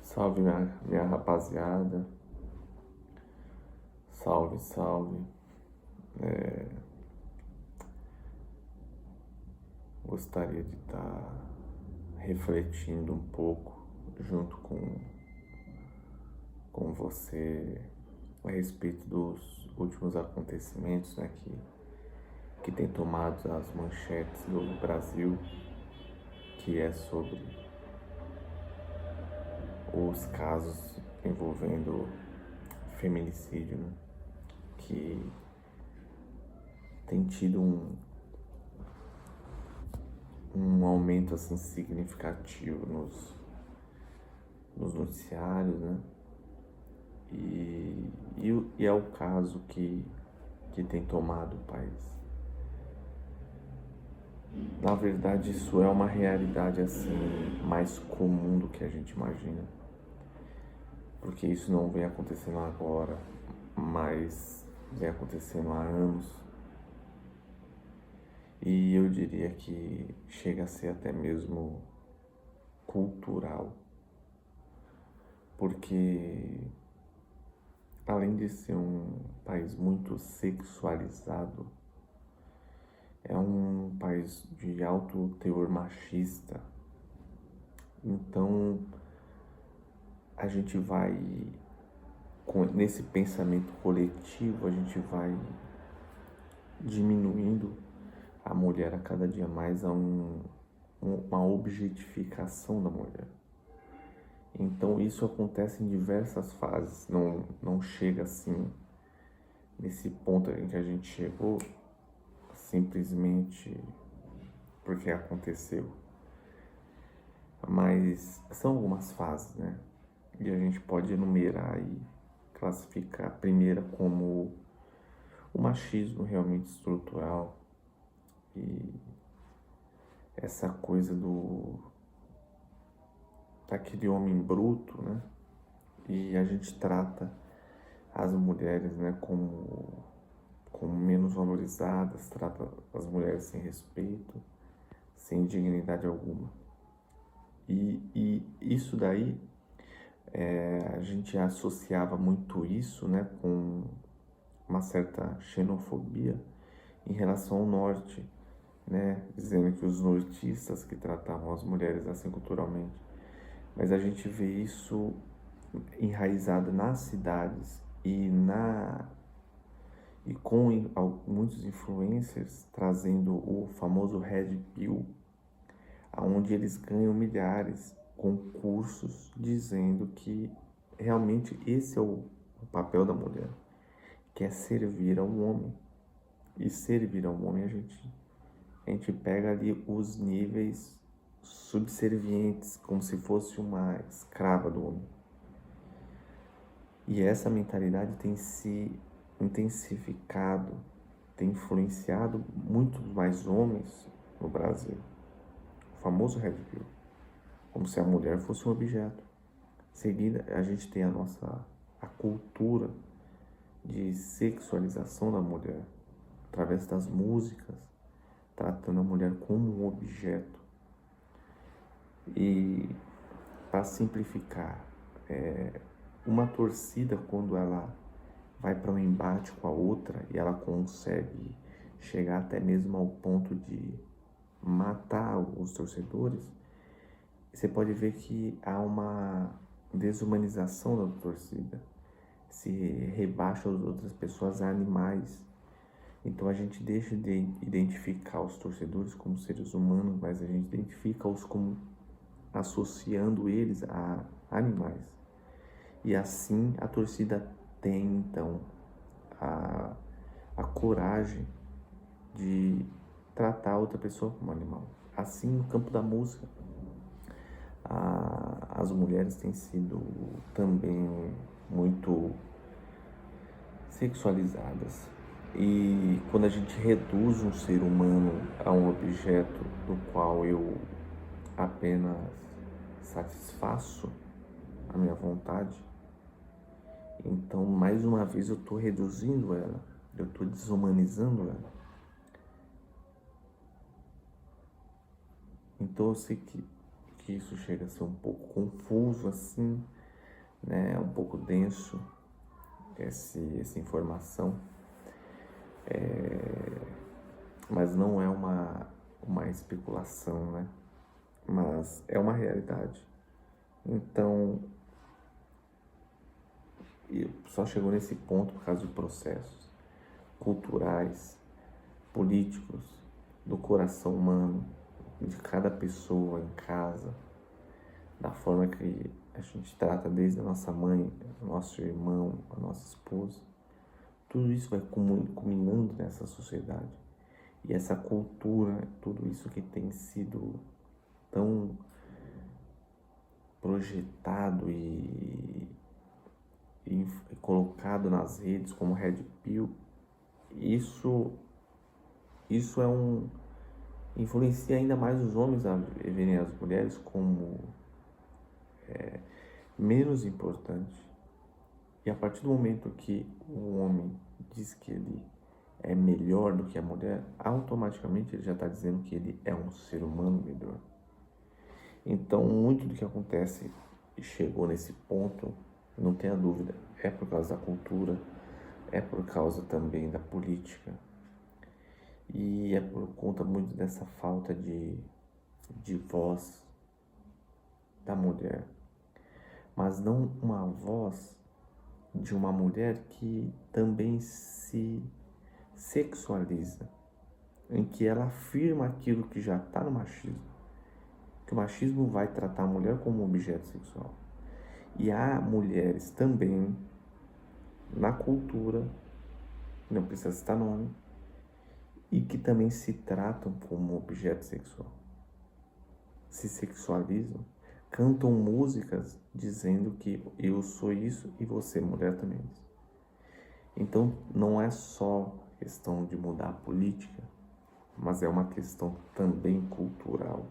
Salve minha rapaziada, salve, salve. Gostaria de estar refletindo um pouco junto com você a respeito dos últimos acontecimentos, né, que tem tomado as manchetes do Brasil, que é sobre os casos envolvendo feminicídio, né, que tem tido um aumento assim significativo nos noticiários, né? E é o caso que tem tomado o país. Na verdade, isso é uma realidade assim mais comum do que a gente imagina, porque isso não vem acontecendo agora, mas vem acontecendo há anos. E eu diria que chega a ser até mesmo cultural, porque além de ser um país muito sexualizado, é um país de alto teor machista. Então, a gente vai, nesse pensamento coletivo, a gente vai diminuindo a mulher a cada dia mais a uma objetificação da mulher. Então, isso acontece em diversas fases, não chega assim, nesse ponto em que a gente chegou, simplesmente porque aconteceu. Mas são algumas fases, né? E a gente pode enumerar e classificar a primeira como o machismo realmente estrutural e essa coisa daquele homem bruto, né? E a gente trata as mulheres, né, como menos valorizadas, trata as mulheres sem respeito, sem dignidade alguma. E isso daí, a gente associava muito isso, né, com uma certa xenofobia em relação ao norte, né, dizendo que os nortistas que tratavam as mulheres assim culturalmente. Mas a gente vê isso enraizado nas cidades e com muitos influencers trazendo o famoso Red Pill, onde eles ganham milhares com cursos dizendo que realmente esse é o papel da mulher, que é servir ao homem. E servir ao homem a gente pega ali os níveis subservientes, como se fosse uma escrava do homem. E essa mentalidade tem se intensificado, tem influenciado muito mais homens no Brasil. O famoso Red Pill, como se a mulher fosse um objeto. Em seguida, a gente tem a cultura de sexualização da mulher, através das músicas, tratando a mulher como um objeto. E, para simplificar, uma torcida, quando ela vai para um embate com a outra e ela consegue chegar até mesmo ao ponto de matar os torcedores, você pode ver que há uma desumanização da torcida, se rebaixa as outras pessoas a animais. Então a gente deixa de identificar os torcedores como seres humanos, mas a gente identifica-os como associando eles a animais. E assim a torcida tem então a coragem de tratar a outra pessoa como animal. Assim, no campo da música, as mulheres têm sido também muito sexualizadas. E quando a gente reduz um ser humano a um objeto do qual eu apenas satisfaço a minha vontade, então mais uma vez eu estou reduzindo ela, eu estou desumanizando ela. Então eu sei que isso chega a ser um pouco confuso assim, né? É um pouco denso essa informação, mas não é uma especulação, né? Mas é uma realidade. Então, só chegou nesse ponto por causa de processos culturais, políticos, do coração humano, de cada pessoa em casa, da forma que a gente trata desde a nossa mãe, nosso irmão, a nossa esposa. Tudo isso vai culminando nessa sociedade. E essa cultura, tudo isso que tem sido tão projetado e colocado nas redes como Red Pill, isso influencia ainda mais os homens a verem as mulheres como menos importante. E a partir do momento que o homem diz que ele é melhor do que a mulher, automaticamente ele já está dizendo que ele é um ser humano melhor. Então, muito do que acontece e chegou nesse ponto, não tenha dúvida, é por causa da cultura, é por causa também da política, e é por conta muito dessa falta de voz da mulher, mas não uma voz de uma mulher que também se sexualiza, em que ela afirma aquilo que já está no machismo, que o machismo vai tratar a mulher como um objeto sexual. E há mulheres também na cultura, não precisa citar nome, e que também se tratam como objeto sexual. Se sexualizam, cantam músicas dizendo que eu sou isso e você, mulher, também é isso. Então, não é só questão de mudar a política, mas é uma questão também cultural.